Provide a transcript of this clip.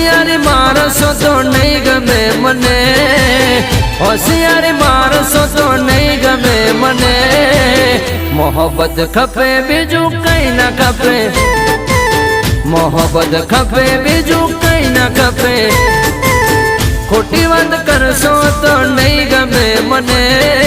હોશિયારી માણસો તો નહીં ગમે મને, હોશિયારી માણસો તો નહીં ગમે મને. મોહબ્બત ખપે બીજું કઈ ના ખપે, મોહબ્બત ખપે બીજું કઈ ના ખપે. ખોટી વાત કરશો તો નહીં ગમે મને.